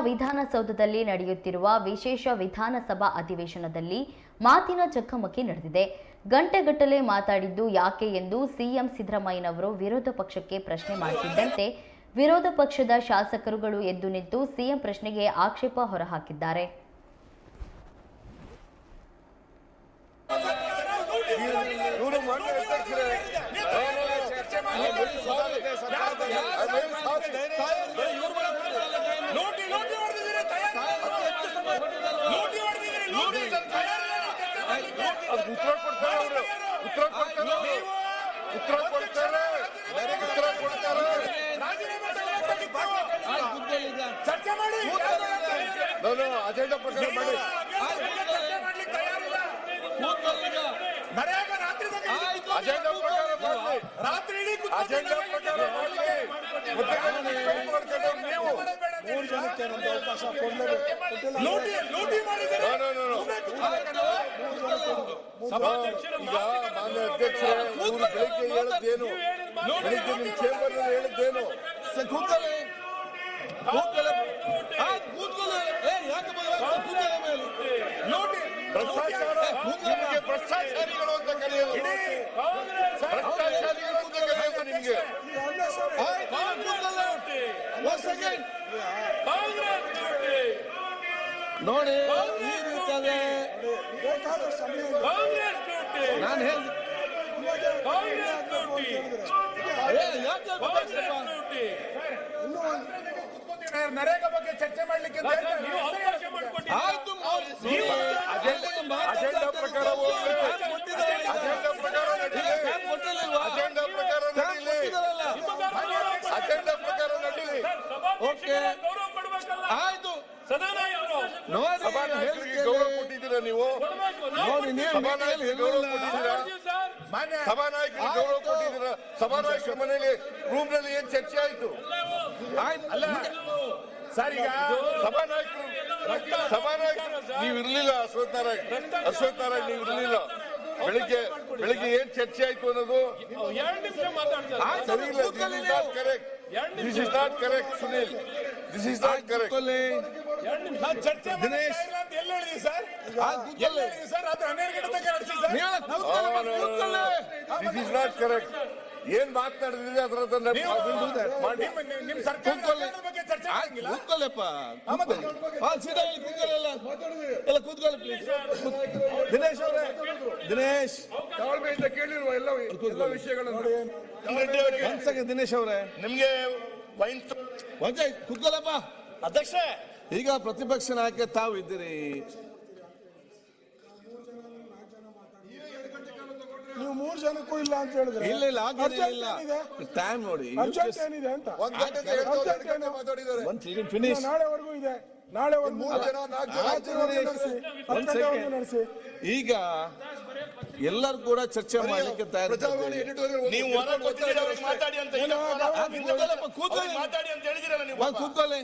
ವಿಧಾನಸೌಧದಲ್ಲಿ ನಡೆಯುತ್ತಿರುವ ವಿಶೇಷ ವಿಧಾನಸಭಾ ಅಧಿವೇಶನದಲ್ಲಿ ಮಾತಿನ ಚಕಮಕಿ ನಡೆದಿದೆ. ಗಂಟೆಗಟ್ಟಲೆ ಮಾತಾಡಿದ್ದು ಯಾಕೆ ಎಂದು ಸಿಎಂ ಸಿದ್ದರಾಮಯ್ಯನವರು ವಿರೋಧ ಪಕ್ಷಕ್ಕೆ ಪ್ರಶ್ನೆ ಮಾಡುತ್ತಿದ್ದಂತೆ ವಿರೋಧ ಪಕ್ಷದ ಶಾಸಕರುಗಳು ಎದ್ದು ನಿಂತು ಸಿಎಂ ಪ್ರಶ್ನೆಗೆ ಆಕ್ಷೇಪ ಹೊರಹಾಕಿದ್ದಾರೆ. ಅಜೆಂಡಾ ಪ್ರಕಾರ ಮಾಡಿ. ಅಜೆಂಡಾ ಪ್ರಕಾರ ಮಾಡಿ. ರಾತ್ರಿ ಅಜೆಂಡಾ ಪ್ರಕಾರ ಮಾಡಿ. ನೀವು 3 ಜನಕ್ಕೆ ಅವಕಾಶ ಕೊಡಲೇಬೇಕು. ಲೂಟಿ ಮಾಡಿದ್ದೀರಾ? ಈಗ ಮಾನ್ಯ ಅಧ್ಯಕ್ಷರೇ, ಇವರು ಬೆಳಿಗ್ಗೆ ಹೇಳಿದ್ದೇನು? ಬೆಳಿಗ್ಗೆ ನಿಮ್ಮ ಚೇಂಬರ್ ಹೇಳಿದ್ದೇನು? ಭ್ರಷ್ಟಾಚಾರಿಗಳು ಅಂತ ಕರೆಯೋದು, ಭ್ರಷ್ಟಾಚಾರಿಗಳು ಅಂತ ಕರೆಯೋದು ನಿಮ್ಗೆ. ನೋಡಿ ಈ ರೀತಿಯಾಗಿ ನಾನು ನರೇಗಾ ಬಗ್ಗೆ ಚರ್ಚೆ ಮಾಡ್ಲಿಕ್ಕೆ ಅಜೆಂಡಾ ಪ್ರಕಾರ ಅಜೆಂಡಾ ಪ್ರಕಾರ ನಡೀಲಿ. ಅಜೆಂಡಾ ಪ್ರಕಾರ ನಡೀಲಿ. ಅಜೆಂಡಾ ಪ್ರಕಾರ ನಡೀಲಿ. ಓಕೆ ಆಯ್ತು. ಸಭಾನಾಯಕರಿಗೆ ಗೌರವ ಕೊಟ್ಟಿದ್ದೀರಾ ನೀವು? ಸಭಾನಾಯಕರಿಗೆ ಗೌರವ ಕೊಟ್ಟಿದ್ದೀರಾ? ಸಭಾನಾಯಕರಿಗೆ ಗೌರವ ಕೊಟ್ಟಿದ್ದೀರಾ? ಸಭಾನಾಯಕರ ಮನೆಯಲ್ಲಿ ರೂಮ್ ನಲ್ಲಿ ಏನ್ ಚರ್ಚೆ ಆಯ್ತು? ಸರ್, ಈಗ ಸಭಾನಾಯಕರು ನೀವು ಇರ್ಲಿಲ್ಲ. ಅಶ್ವಥ್ ನಾರಾಯಣ್ ನೀವು ಇರ್ಲಿಲ್ಲ. ಬೆಳಿಗ್ಗೆ ಏನ್ ಚರ್ಚೆ ಆಯ್ತು ಅನ್ನೋದು ಸರಿ ಇಲ್ಲ. This is not correct Sunil. This is not correct. Dinesh this is not correct. ಏನ್ ಮಾತನಾಡಿದ್ರೆ ಅದರ ದಿನೇಶ್ ಅವರೇ, ದಿನೇಶ್ ತಾಳ್ಮೆಯಿಂದ ಕೇಳಿರುವ ಎಲ್ಲ ವಿಷಯಗಳನ್ನು ದಿನೇಶ್ ಅವರೇ ನಿಮ್ಗೆ ಕೂತ್ಕೊಳ್ಳಪ್ಪ. ಅಧ್ಯಕ್ಷ, ಈಗ ಪ್ರತಿಪಕ್ಷ ನಾಯಕ ತಾವು ಇದ್ದೀರಿ. ನೀವು 3 ಜನಕ್ಕೂ ಇಲ್ಲ ಅಂತ ಹೇಳಿದ್ರೆ ಇಲ್ಲ ಟೈಮ್ ನೋಡಿ ಏನಿದೆ ಅಂತ ಫಿನಿಶ್. ನಾಳೆವರೆಗೂ ಇದೆ. ನಾಳೆವರೆಗೂ ನಡೆಸಿ. ಈಗ ಎಲ್ಲರೂ ಕೂಡ ಚರ್ಚೆ ಮಾಡ್ಲಿಕ್ಕೆ ತಯಾರಿದ್ದಾರೆ. ನೀವು ಮಾತಾಡಿ ಅಂತ ಕೂತ್ಕೊಳ್ಳಿ.